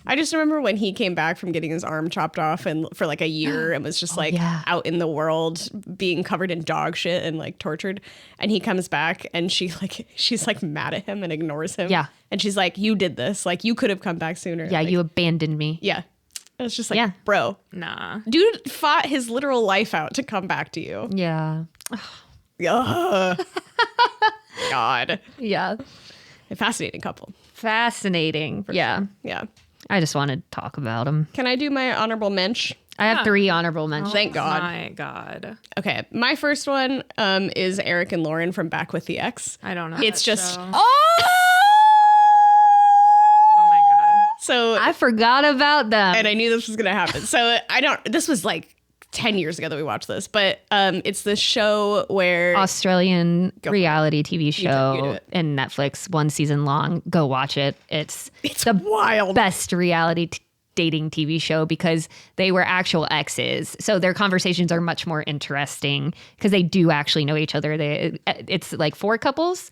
I just remember when he came back from getting his arm chopped off and for like a year and was just like yeah. out in the world being covered in dog shit and like tortured. And he comes back and she's like mad at him and ignores him. Yeah. And she's like, you did this. Like you could have come back sooner. Yeah, Like, you abandoned me. Yeah. It was just like, Yeah. bro, Nah. dude fought his literal life out to come back to you. Yeah. Ugh. God. Yeah. A fascinating couple. Fascinating. Yeah. Yeah. I just wanted to talk about them. Can I do my honorable mensch? I have 3 honorable mentions. Thank God. My God. Okay, my first one is Eric and Lauren from Back with the Ex. I don't know. It's that just show. Oh, Oh my God. so, I forgot about them. and I knew this was gonna happen. So this was like 10 years ago that we watched this, but it's the show where Australian reality TV you do show it. in Netflix, 1 season long. Go watch it. It's the wild. best reality dating TV show because they were actual exes. So their conversations are much more interesting because they do actually know each other. It's like 4 couples.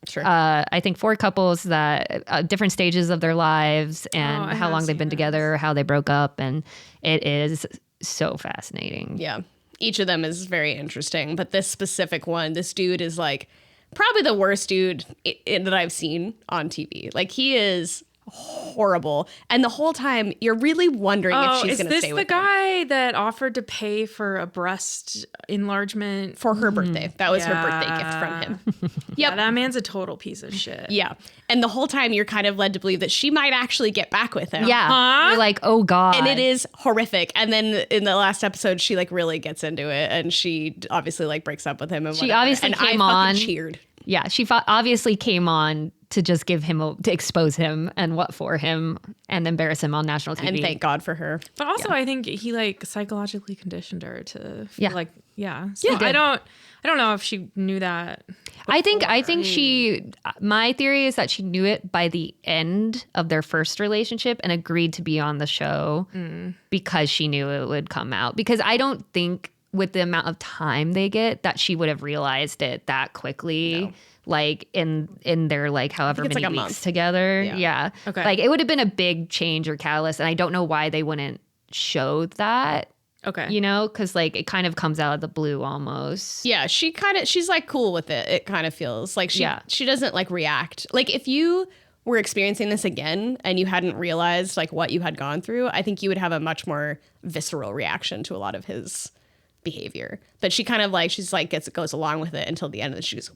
Sure. I think 4 couples that different stages of their lives and I how have long they've seen been this. together, how they broke up. And it is so fascinating. Yeah. Each of them is very interesting, but this specific one, this dude is like probably the worst dude that I've seen on TV. Like he is horrible, and the whole time you're really wondering if she's is going to this stay the with him. guy that offered to pay for a breast enlargement? For her birthday. That was her birthday gift Yeah. from him. Yeah, that man's a total piece of shit. Yeah. And the whole time you're kind of led to believe that she might actually get back with him. Yeah. Huh? You're like, oh God. And it is horrific. And then in the last episode, she like really gets into it, and she obviously like breaks up with him. And She whatever. obviously and came I on. fucking cheered. Yeah, she obviously came on to just give him, to expose him and what for him and embarrass him on national TV. And thank God for her. But also, I think he like psychologically conditioned her to feel Yeah. like, So I don't know if she knew that. I think my theory is that she knew it by the end of their first relationship and agreed to be on the show because she knew it would come out. Because I don't think with the amount of time they get that she would have realized it that quickly. Like in their like however it's many like a weeks month. together. Yeah. Okay. Like it would have been a big change or catalyst. And I don't know why they wouldn't show that, Okay. you know, because like it kind of comes out of the blue almost. Yeah, she's like cool with it. It kind of feels like she doesn't like react. Like if you were experiencing this again and you hadn't realized like what you had gone through, I think you would have a much more visceral reaction to a lot of his behavior. But she kind of like goes along with it until the end, and she just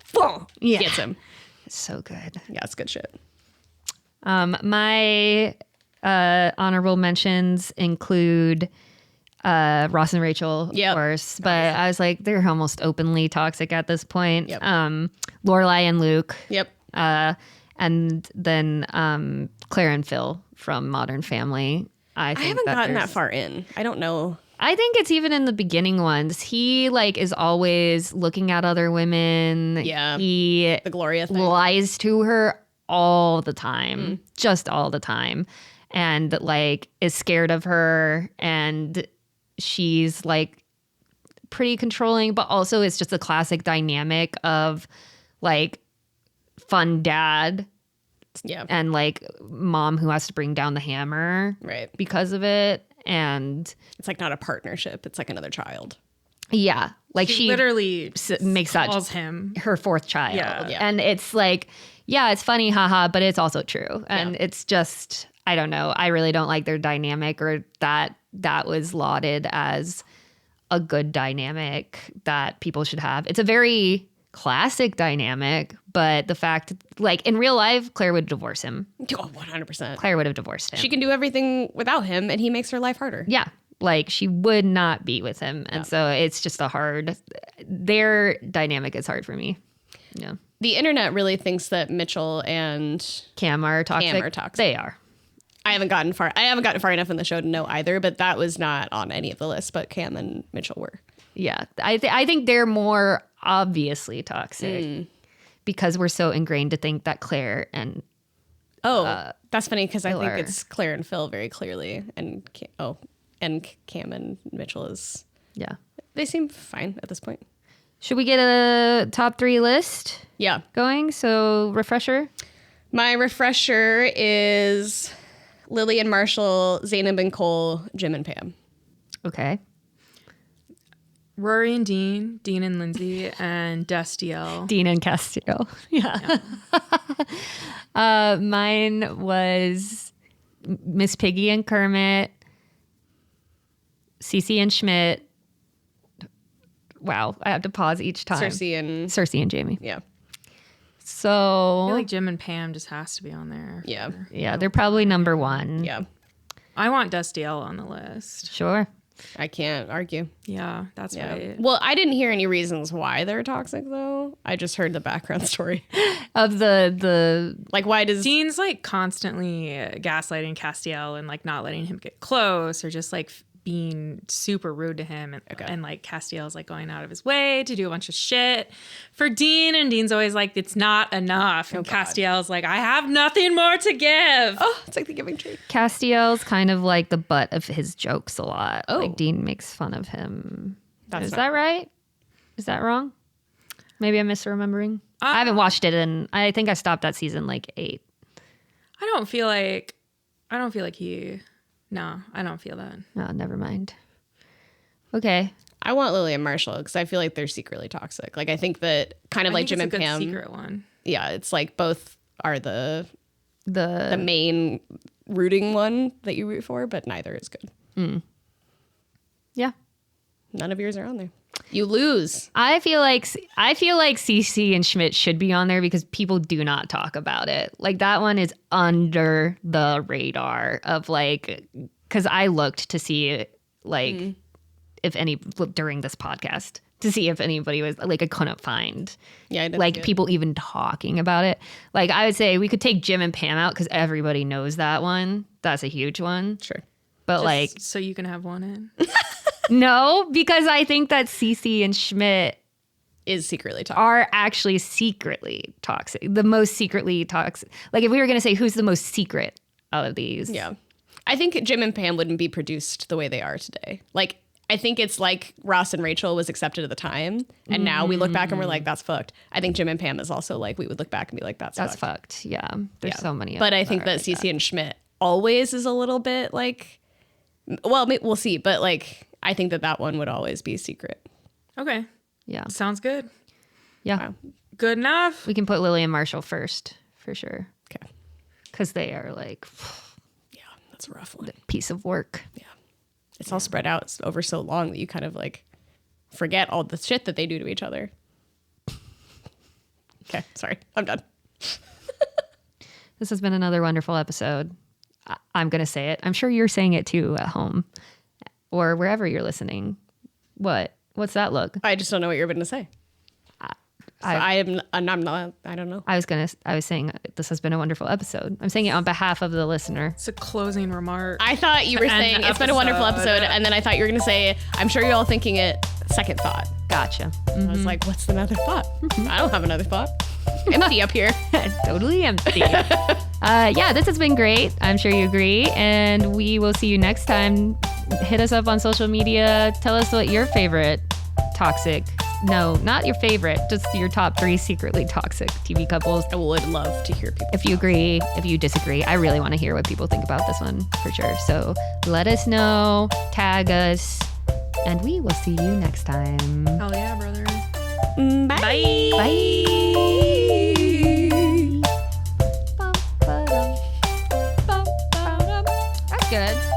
gets him. It's so good. Yeah, it's good shit. My honorable mentions include Ross and Rachel, of Yep. course, but I was like, they're almost openly toxic at this point. Yep. Lorelai and Luke. Yep. And then Claire and Phil from Modern Family. I haven't gotten that there's- far in. I don't know. I think it's even in the beginning ones. He like is always looking at other women. Yeah. He The Gloria thing. lies to her all the time, just all the time, and like is scared of her, and she's like pretty controlling, but also it's just a classic dynamic of like fun dad Yeah. and like mom who has to bring down the hammer Right. because of it. And It's like not a partnership. It's like another child. yeah, like She she literally makes that calls him. her 4th child. Yeah. And it's like, yeah, it's funny, haha, but it's also true. And it's just, I don't know. I really don't like their dynamic, or that was lauded as a good dynamic that people should have. It's a very classic dynamic, but the fact, like in real life, Claire would divorce him. Oh, 100%. Claire would have divorced him. She can do everything without him, and he makes her life harder. Yeah. Like she would not be with him. And so it's just their dynamic is hard for me. Yeah. The internet really thinks that Mitchell and Cam are toxic. are toxic. They are. I haven't gotten far enough in the show to know either, but that was not on any of the lists, but Cam and Mitchell were. Yeah. I think they're more obviously toxic because we're so ingrained to think that Claire and That's funny because I think Phil are- it's Claire and Phil very clearly, and Cam and Mitchell they seem fine at this point. should we get a top 3 list Yeah. going? So refresher. My refresher is Lily and Marshall, Zainab and Cole, Jim and Pam. Okay. Rory and Dean, Dean and Lindsay, and Destiel. Dean and Castillo. Yeah. Mine was Miss Piggy and Kermit, Cece and Schmidt. Wow, I have to pause each time. Cersei and Jamie. yeah. I So feel like Jim and Pam just has to be on there. Yeah. yeah, they're probably number 1. Yeah. I want Destiel on the list. Sure. I can't argue. Yeah, that's right. Well, I didn't hear any reasons why they're toxic, though. I just heard the background story Of the like, why does Dean's like constantly gaslighting Castiel and like not letting him get close, or just like being super rude to him, and like Castiel's like going out of his way to do a bunch of shit for Dean, and Dean's always like, it's not enough, and Castiel's like, I have nothing more to give. Oh, it's like the giving tree. Castiel's kind of like the butt of his jokes a lot. Oh. Like Dean makes fun of him. That's Is not- that right? Is that wrong? Maybe I'm misremembering. I haven't watched it, and I think I stopped at season like 8. I don't feel like he. No, I don't feel that. No, never mind. Okay. I want Lily and Marshall because I feel like they're secretly toxic. Like, I think that kind of I like think Jim it's and a good Pam. secret one. Yeah, it's like both are the The main rooting one that you root for, but neither is good. yeah. None of yours are on there. You lose. I feel like CC and Schmidt should be on there because people do not talk about it. Like that one is under the radar of like, because I looked to see like if any during this podcast to see if anybody was like, I couldn't find Yeah, I didn't like see it. people even talking about it. Like I would say we could take Jim and Pam out because everybody knows that one. That's a huge one. Sure. But Just like so you can have one in. no, because I think that CC and Schmidt Is secretly toxic. are actually secretly toxic. The most secretly toxic. Like if we were going to say who's the most secret out of these. Yeah. I think Jim and Pam wouldn't be produced the way they are today. Like, I think it's like Ross and Rachel was accepted at the time. And now we look back and we're like, that's fucked. I think Jim and Pam is also like, we would look back and be like, that's That's fucked. fucked. Yeah. There's Yeah. so many. But I think that CC and Schmidt always is a little bit like, well, we'll see. But like, I think that one would always be secret. Okay, Yeah. sounds good. Yeah. Wow. Good enough. We can put Lily and Marshall first for sure. Okay. Because they are like Yeah, that's a rough one. piece of work. Yeah. It's all spread out over so long that you kind of like forget all the shit that they do to each other. Okay, sorry. I'm done. This has been another wonderful episode. I'm going to say it. I'm sure you're saying it too at home or wherever you're listening. What's that look? I just don't know what you're going to say. I'm not, I don't know. I was saying this has been a wonderful episode. I'm saying it on behalf of the listener. It's a closing remark. I thought you were end saying the it's been a wonderful episode. episode, and then I thought you were going to say, I'm sure you're all thinking it, second thought. Gotcha. I was like, what's another thought? I don't have another thought. Empty up here. Totally empty. Yeah, this has been great. I'm sure you agree. And we will see you next time. Hit us up on social media. Tell us what your favorite toxic, no, not your favorite, just your top 3 secretly toxic TV couples. I would love to hear people. If you agree, if you disagree, I really want to hear what people think about this one for sure. So let us know, tag us, and we will see you next time. Hell yeah, brother. Bye. Bye. That's good.